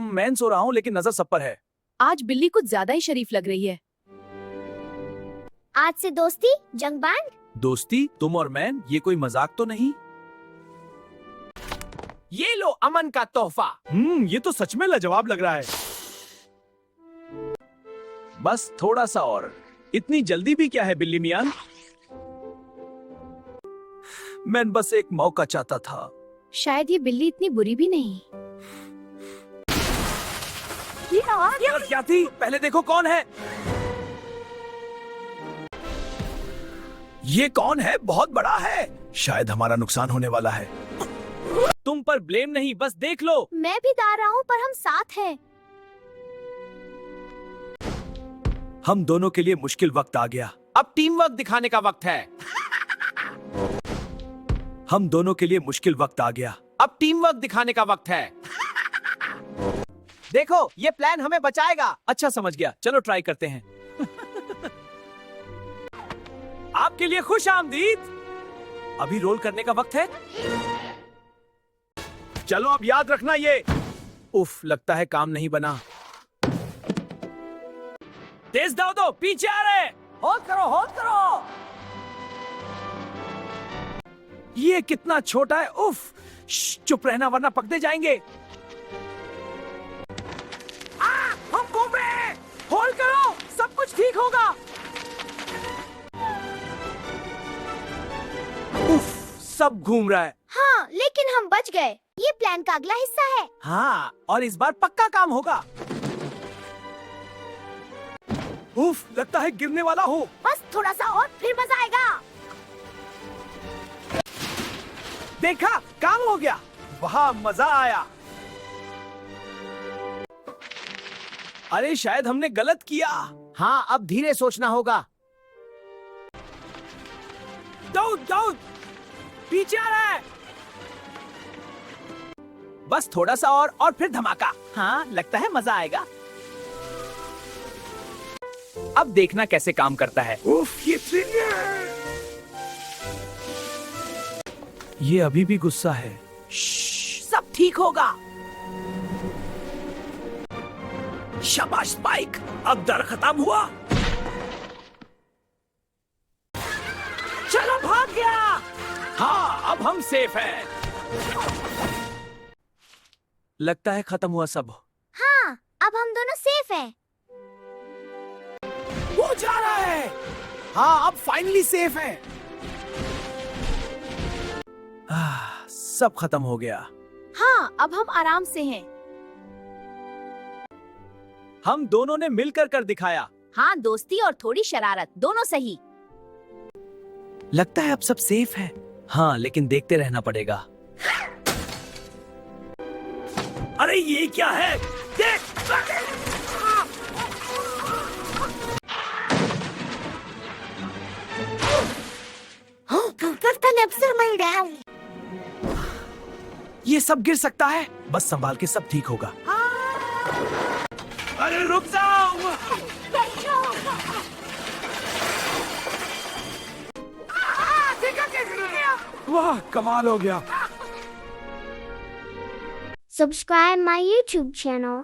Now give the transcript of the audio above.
मैं सो रहा हूँ लेकिन नजर सब पर है। आज बिल्ली कुछ ज्यादा ही शरीफ लग रही है। आज से दोस्ती जंग बैंड। दोस्ती तुम और मैं, ये कोई मजाक तो नहीं? ये लो अमन का तोहफा। ये तो सच में लाजवाब लग रहा है। बस थोड़ा सा और। इतनी जल्दी भी क्या है बिल्ली मियां? मैं बस एक मौका चाहता था। शायद ये बिल्ली इतनी बुरी भी नहीं। ये आवाज क्या थी? पहले देखो कौन है। ये कौन है? बहुत बड़ा है। शायद हमारा नुकसान होने वाला है। तुम पर ब्लेम नहीं, बस देख लो। मैं भी दा रहा हूँ पर हम साथ हैं। हम दोनों के लिए मुश्किल वक्त आ गया। अब टीम वर्क दिखाने का वक्त है। हम दोनों के लिए मुश्किल वक्त आ गया। अब टीम वर्क दिखाने का वक्त है। देखो, ये प्लान हमें बचाएगा। अच्छा समझ गया, चलो ट्राई करते हैं। आपके लिए खुश आमदीद। अभी रोल करने का वक्त है। चलो अब याद रखना ये। उफ, लगता है काम नहीं बना। तेज दो, पीछे आ रहे। होल्ड करो। ये कितना छोटा है। उफ, चुप रहना वरना पकड़े जाएंगे। हम घूम रहे हैं। होल्ड करो, सब कुछ ठीक होगा। उफ, सब घूम रहा है। हाँ, लेकिन हम बच गए। ये प्लान का अगला हिस्सा है। हाँ, और इस बार पक्का काम होगा। उफ, लगता है गिरने वाला हो। बस थोड़ा सा और फिर मजा आएगा। देखा, काम हो गया। वाह, मजा आया। अरे शायद हमने गलत किया। हाँ, अब धीरे सोचना होगा। दौड़, पीछे आ रहा है। बस थोड़ा सा और फिर धमाका। हाँ, लगता है मजा आएगा। अब देखना कैसे काम करता है। उफ, ये अभी भी गुस्सा है। सब ठीक होगा। शाबाश स्पाइक, अब डर खत्म हुआ। चलो भाग गया। हाँ, अब हम सेफ हैं। लगता है खत्म हुआ सब। हाँ, अब हम दोनों सेफ हैं। वो जा रहा है। हाँ, अब फाइनली सेफ है। सब खत्म हो गया। हाँ, अब हम आराम से हैं। हम दोनों ने मिलकर कर दिखाया। हाँ, दोस्ती और थोड़ी शरारत, दोनों सही। लगता है अब सब सेफ है। हाँ, लेकिन देखते रहना पड़ेगा। अरे ये क्या है? देख! ये सब गिर सकता है। बस संभाल के, सब ठीक होगा। अरे रुक जाओ! वाह, कमाल हो गया। Subscribe my YouTube channel.